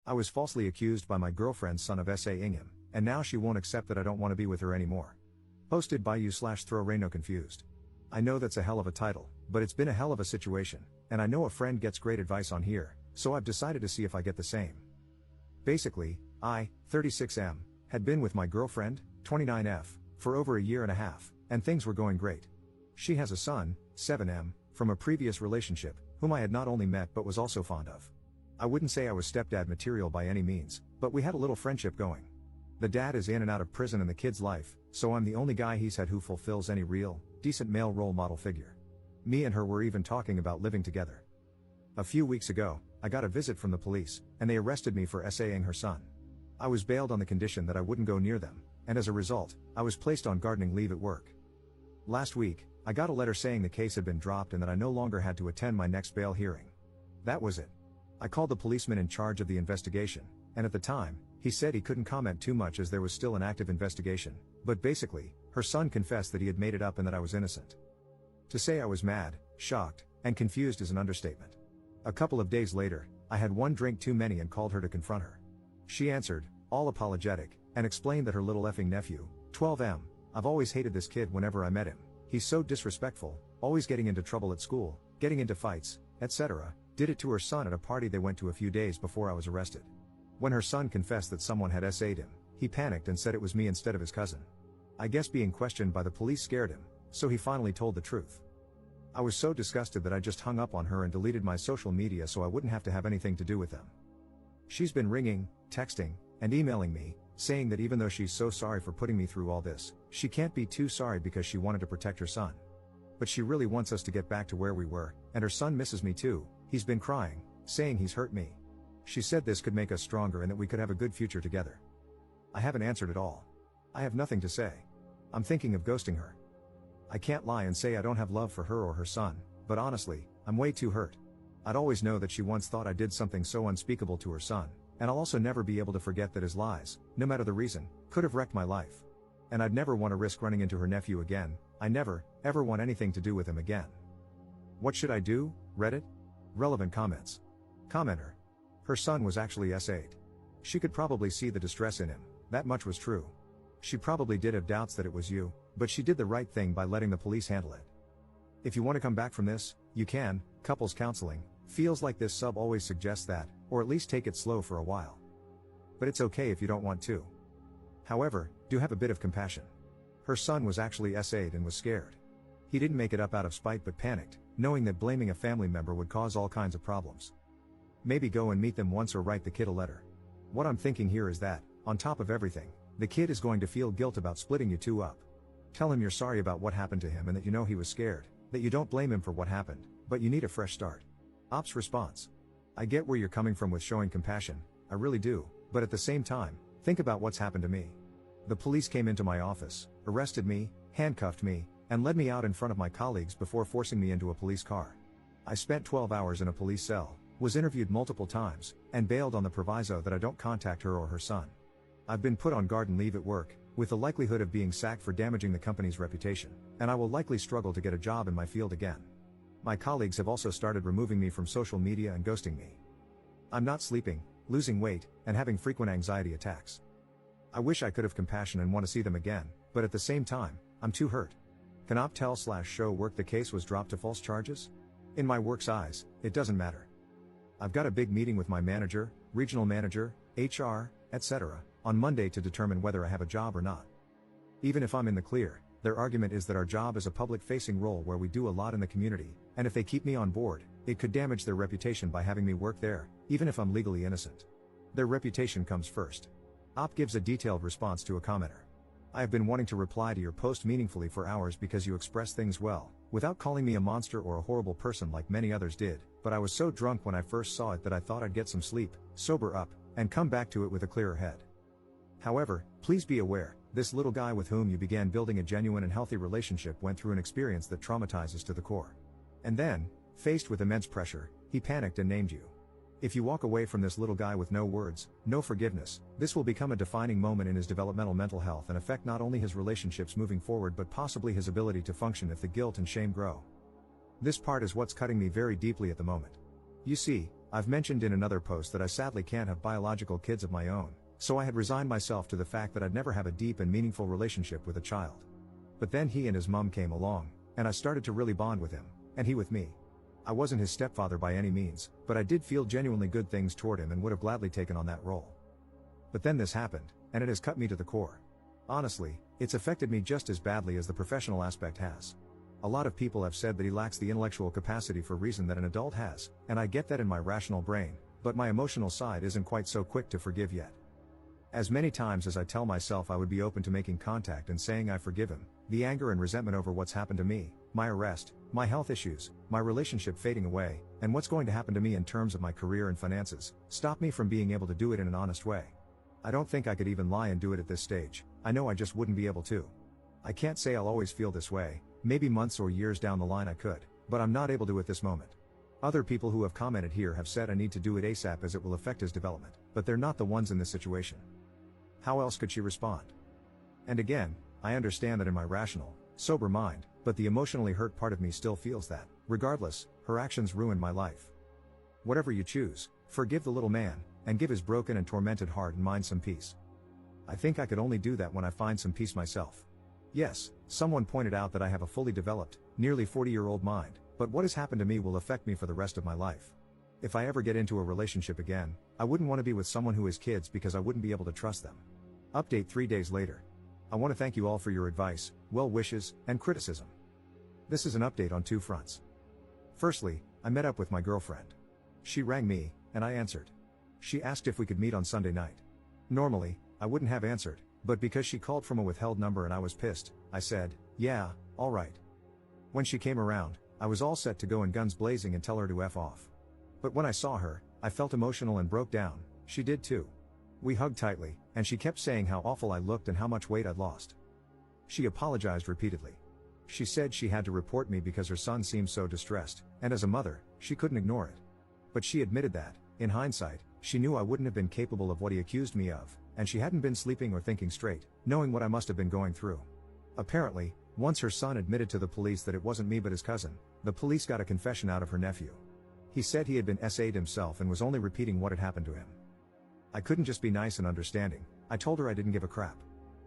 I was falsely accused by my girlfriend's son of SAing him, and now she won't accept that I don't want to be with her anymore. Posted by you/throwRayno confused. I know that's a hell of a title, but it's been a hell of a situation, and I know a friend gets great advice on here, so I've decided to see if I get the same. Basically, I, 36M, had been with my girlfriend, 29F, for over a year and a half, and things were going great. She has a son, 7M, from a previous relationship, whom I had not only met but was also fond of. I wouldn't say I was stepdad material by any means, but we had a little friendship going. The dad is in and out of prison in the kid's life, so I'm the only guy he's had who fulfills any real, decent male role model figure. Me and her were even talking about living together. A few weeks ago, I got a visit from the police, and they arrested me for SAing her son. I was bailed on the condition that I wouldn't go near them, and as a result, I was placed on gardening leave at work. Last week, I got a letter saying the case had been dropped and that I no longer had to attend my next bail hearing. That was it. I called the policeman in charge of the investigation, and at the time, he said he couldn't comment too much as there was still an active investigation, but basically, her son confessed that he had made it up and that I was innocent. To say I was mad, shocked, and confused is an understatement. A couple of days later, I had one drink too many and called her to confront her. She answered, all apologetic, and explained that her little effing nephew, 12M, I've always hated this kid whenever I met him. He's so disrespectful, always getting into trouble at school, getting into fights, etc. Did it to her son at a party they went to a few days before I was arrested. When her son confessed that someone had SA'd him, he panicked and said it was me instead of his cousin. I guess being questioned by the police scared him, so he finally told the truth. I was so disgusted that I just hung up on her and deleted my social media so I wouldn't have to have anything to do with them. She's been ringing, texting, and emailing me, saying that even though she's so sorry for putting me through all this, she can't be too sorry because she wanted to protect her son. But she really wants us to get back to where we were, and her son misses me too. He's been crying, saying he's hurt me. She said this could make us stronger and that we could have a good future together. I haven't answered at all. I have nothing to say. I'm thinking of ghosting her. I can't lie and say I don't have love for her or her son, but honestly, I'm way too hurt. I'd always know that she once thought I did something so unspeakable to her son, and I'll also never be able to forget that his lies, no matter the reason, could have wrecked my life. And I'd never want to risk running into her nephew again. I never, ever want anything to do with him again. What should I do? Reddit? Relevant comments. Commenter. Her son was actually SA'd. She could probably see the distress in him, that much was true. She probably did have doubts that it was you, but she did the right thing by letting the police handle it. If you want to come back from this, you can. Couples counseling feels like this sub always suggests that, or at least take it slow for a while. But it's okay if you don't want to. However, do have a bit of compassion. Her son was actually SA'd and was scared. He didn't make it up out of spite but panicked, knowing that blaming a family member would cause all kinds of problems. Maybe go and meet them once or write the kid a letter. What I'm thinking here is that, on top of everything, the kid is going to feel guilt about splitting you two up. Tell him you're sorry about what happened to him and that you know he was scared, that you don't blame him for what happened, but you need a fresh start. Op's response. I get where you're coming from with showing compassion, I really do, but at the same time, think about what's happened to me. The police came into my office, arrested me, handcuffed me, and led me out in front of my colleagues before forcing me into a police car. I spent 12 hours in a police cell, was interviewed multiple times, and bailed on the proviso that I don't contact her or her son. I've been put on garden leave at work, with the likelihood of being sacked for damaging the company's reputation, and I will likely struggle to get a job in my field again. My colleagues have also started removing me from social media and ghosting me. I'm not sleeping, losing weight, and having frequent anxiety attacks. I wish I could have compassion and want to see them again, but at the same time, I'm too hurt. Can Op tell/show work the case was dropped to false charges? In my work's eyes, it doesn't matter. I've got a big meeting with my manager, regional manager, HR, etc., on Monday to determine whether I have a job or not. Even if I'm in the clear, their argument is that our job is a public-facing role where we do a lot in the community, and if they keep me on board, it could damage their reputation by having me work there, even if I'm legally innocent. Their reputation comes first. Op gives a detailed response to a commenter. I have been wanting to reply to your post meaningfully for hours because you express things well, without calling me a monster or a horrible person like many others did, but I was so drunk when I first saw it that I thought I'd get some sleep, sober up, and come back to it with a clearer head. However, please be aware, this little guy with whom you began building a genuine and healthy relationship went through an experience that traumatizes to the core. And then, faced with immense pressure, he panicked and named you. If you walk away from this little guy with no words, no forgiveness, this will become a defining moment in his developmental mental health and affect not only his relationships moving forward but possibly his ability to function if the guilt and shame grow. This part is what's cutting me very deeply at the moment. You see, I've mentioned in another post that I sadly can't have biological kids of my own, so I had resigned myself to the fact that I'd never have a deep and meaningful relationship with a child. But then he and his mom came along, and I started to really bond with him, and he with me. I wasn't his stepfather by any means, but I did feel genuinely good things toward him and would have gladly taken on that role. But then this happened, and it has cut me to the core. Honestly, it's affected me just as badly as the professional aspect has. A lot of people have said that he lacks the intellectual capacity for reason that an adult has, and I get that in my rational brain, but my emotional side isn't quite so quick to forgive yet. As many times as I tell myself I would be open to making contact and saying I forgive him, the anger and resentment over what's happened to me, my arrest, my health issues, my relationship fading away, and what's going to happen to me in terms of my career and finances, stop me from being able to do it in an honest way. I don't think I could even lie and do it at this stage. I know I just wouldn't be able to. I can't say I'll always feel this way, maybe months or years down the line I could, but I'm not able to at this moment. Other people who have commented here have said I need to do it ASAP as it will affect his development, but they're not the ones in this situation. How else could she respond? And again, I understand that in my rational, sober mind, but the emotionally hurt part of me still feels that, regardless, her actions ruined my life. Whatever you choose, forgive the little man, and give his broken and tormented heart and mind some peace. I think I could only do that when I find some peace myself. Yes, someone pointed out that I have a fully developed, nearly 40-year-old mind, but what has happened to me will affect me for the rest of my life. If I ever get into a relationship again, I wouldn't want to be with someone who has kids because I wouldn't be able to trust them. Update 3 days later. I want to thank you all for your advice, well wishes, and criticism. This is an update on 2 fronts. Firstly, I met up with my girlfriend. She rang me, and I answered. She asked if we could meet on Sunday night. Normally, I wouldn't have answered, but because she called from a withheld number and I was pissed, I said, yeah, alright. When she came around, I was all set to go in guns blazing and tell her to F off. But when I saw her, I felt emotional and broke down. She did too. We hugged tightly, and she kept saying how awful I looked and how much weight I'd lost. She apologized repeatedly. She said she had to report me because her son seemed so distressed, and as a mother, she couldn't ignore it. But she admitted that, in hindsight, she knew I wouldn't have been capable of what he accused me of, and she hadn't been sleeping or thinking straight, knowing what I must have been going through. Apparently, once her son admitted to the police that it wasn't me but his cousin, the police got a confession out of her nephew. He said he had been SA'd himself and was only repeating what had happened to him. I couldn't just be nice and understanding. I told her I didn't give a crap.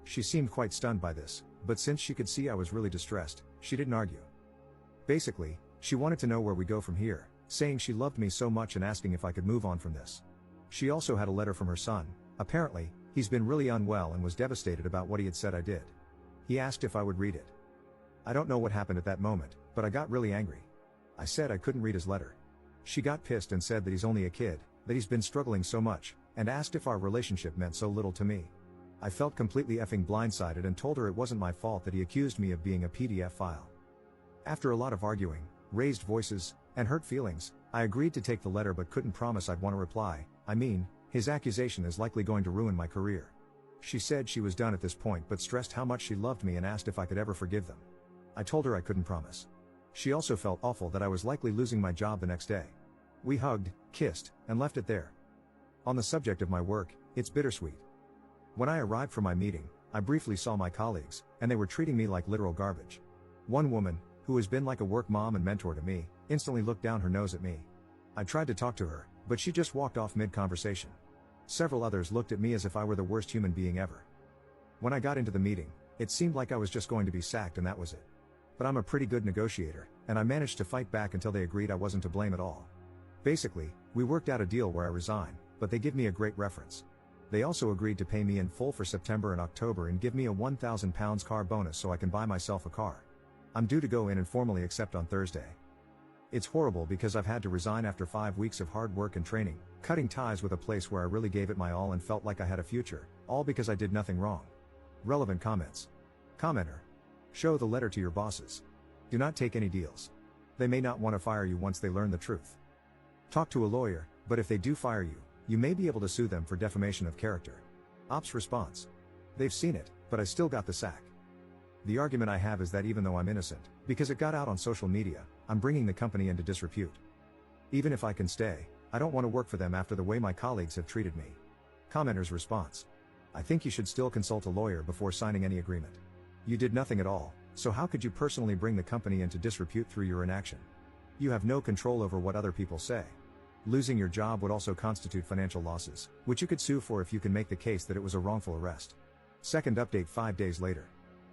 She seemed quite stunned by this, but since she could see I was really distressed, she didn't argue. Basically, she wanted to know where we go from here, saying she loved me so much and asking if I could move on from this. She also had a letter from her son. Apparently, he's been really unwell and was devastated about what he had said I did. He asked if I would read it. I don't know what happened at that moment, but I got really angry. I said I couldn't read his letter. She got pissed and said that he's only a kid, that he's been struggling so much, and asked if our relationship meant so little to me. I felt completely effing blindsided and told her it wasn't my fault that he accused me of being a PDF file. After a lot of arguing, raised voices, and hurt feelings, I agreed to take the letter but couldn't promise I'd want to reply. I mean, his accusation is likely going to ruin my career. She said she was done at this point but stressed how much she loved me and asked if I could ever forgive them. I told her I couldn't promise. She also felt awful that I was likely losing my job the next day. We hugged, kissed, and left it there. On the subject of my work, it's bittersweet. When I arrived for my meeting, I briefly saw my colleagues, and they were treating me like literal garbage. One woman, who has been like a work mom and mentor to me, instantly looked down her nose at me. I tried to talk to her, but she just walked off mid-conversation. Several others looked at me as if I were the worst human being ever. When I got into the meeting, it seemed like I was just going to be sacked and that was it. But I'm a pretty good negotiator, and I managed to fight back until they agreed I wasn't to blame at all. Basically, we worked out a deal where I resign, but they give me a great reference. They also agreed to pay me in full for September and October and give me a £1,000 car bonus so I can buy myself a car. I'm due to go in and formally accept on Thursday. It's horrible because I've had to resign after 5 weeks of hard work and training, cutting ties with a place where I really gave it my all and felt like I had a future, all because I did nothing wrong. Relevant comments. Commenter. Show the letter to your bosses. Do not take any deals. They may not want to fire you once they learn the truth. Talk to a lawyer, but if they do fire you, you may be able to sue them for defamation of character. Ops response. They've seen it, but I still got the sack. The argument I have is that even though I'm innocent, because it got out on social media, I'm bringing the company into disrepute. Even if I can stay, I don't want to work for them after the way my colleagues have treated me. Commenter's response. I think you should still consult a lawyer before signing any agreement. You did nothing at all, so how could you personally bring the company into disrepute through your inaction? You have no control over what other people say. Losing your job would also constitute financial losses, which you could sue for if you can make the case that it was a wrongful arrest. Second update 5 days later.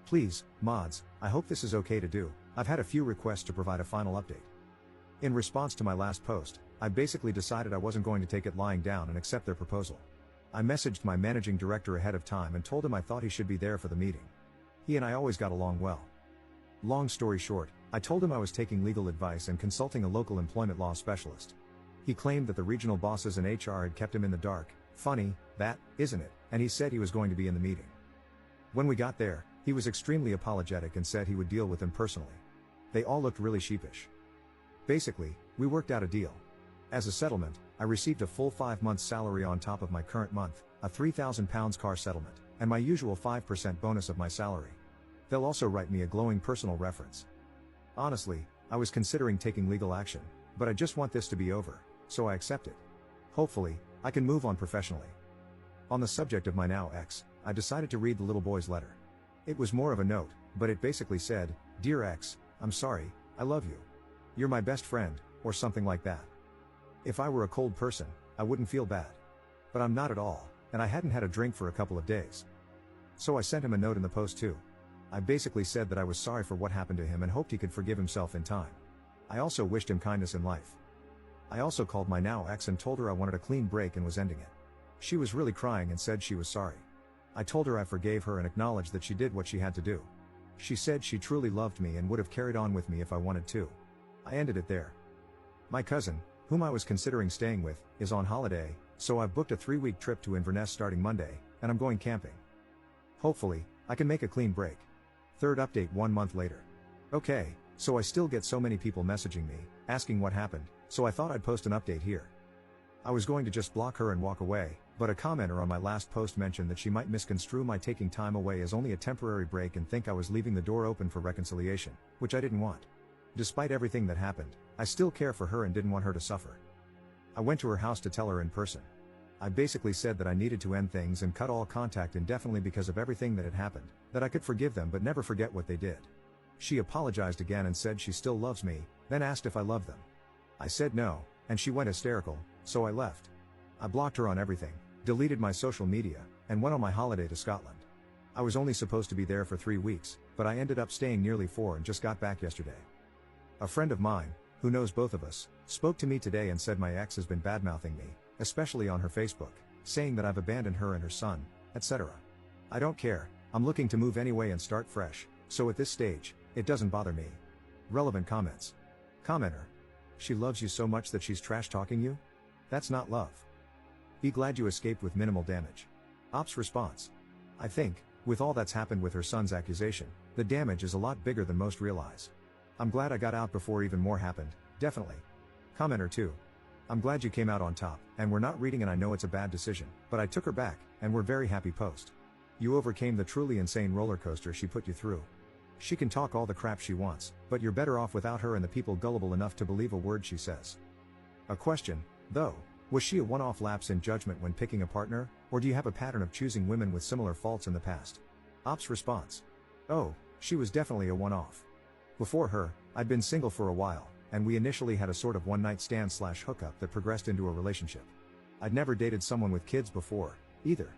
Please, mods, I hope this is okay to do. I've had a few requests to provide a final update. In response to my last post, I basically decided I wasn't going to take it lying down and accept their proposal. I messaged my managing director ahead of time and told him I thought he should be there for the meeting. He and I always got along well. Long story short, I told him I was taking legal advice and consulting a local employment law specialist. He claimed that the regional bosses and HR had kept him in the dark. Funny, that, isn't it? And he said he was going to be in the meeting. When we got there, he was extremely apologetic and said he would deal with them personally. They all looked really sheepish. Basically, we worked out a deal. As a settlement, I received a full 5 months salary on top of my current month, a £3,000 car settlement, and my usual 5% bonus of my salary. They'll also write me a glowing personal reference. Honestly, I was considering taking legal action, but I just want this to be over, so I accept it. Hopefully, I can move on professionally. On the subject of my now ex, I decided to read the little boy's letter. It was more of a note, but it basically said, "Dear ex, I'm sorry, I love you. You're my best friend," or something like that. If I were a cold person, I wouldn't feel bad. But I'm not at all, and I hadn't had a drink for a couple of days. So I sent him a note in the post too. I basically said that I was sorry for what happened to him and hoped he could forgive himself in time. I also wished him kindness in life. I also called my now ex and told her I wanted a clean break and was ending it. She was really crying and said she was sorry. I told her I forgave her and acknowledged that she did what she had to do. She said she truly loved me and would have carried on with me if I wanted to. I ended it there. My cousin, whom I was considering staying with, is on holiday, so I've booked a 3-week trip to Inverness starting Monday, and I'm going camping. Hopefully, I can make a clean break. Third update 1 month later. Okay, so I still get so many people messaging me, asking what happened, so I thought I'd post an update here. I was going to just block her and walk away, but a commenter on my last post mentioned that she might misconstrue my taking time away as only a temporary break and think I was leaving the door open for reconciliation, which I didn't want. Despite everything that happened, I still care for her and didn't want her to suffer. I went to her house to tell her in person. I basically said that I needed to end things and cut all contact indefinitely because of everything that had happened, that I could forgive them but never forget what they did. She apologized again and said she still loves me, then asked if I loved them. I said no, and she went hysterical, so I left. I blocked her on everything, deleted my social media, and went on my holiday to Scotland. I was only supposed to be there for 3 weeks, but I ended up staying nearly 4 and just got back yesterday. A friend of mine, who knows both of us, spoke to me today and said my ex has been badmouthing me, especially on her Facebook, saying that I've abandoned her and her son, etc. I don't care, I'm looking to move anyway and start fresh, so at this stage, it doesn't bother me. Relevant comments. Commenter. She loves you so much that she's trash talking you? That's not love. Be glad you escaped with minimal damage. Ops response. I think, with all that's happened with her son's accusation, the damage is a lot bigger than most realize. I'm glad I got out before even more happened, definitely. Commenter 2. I'm glad you came out on top, and we're not reading and I know it's a bad decision, but I took her back, and we're very happy post. You overcame the truly insane roller coaster she put you through. She can talk all the crap she wants, but you're better off without her and the people gullible enough to believe a word she says. A question, though, was she a one-off lapse in judgment when picking a partner, or do you have a pattern of choosing women with similar faults in the past? Ops response. Oh, she was definitely a one-off. Before her, I'd been single for a while, and we initially had a sort of one-night stand/hookup that progressed into a relationship. I'd never dated someone with kids before, either.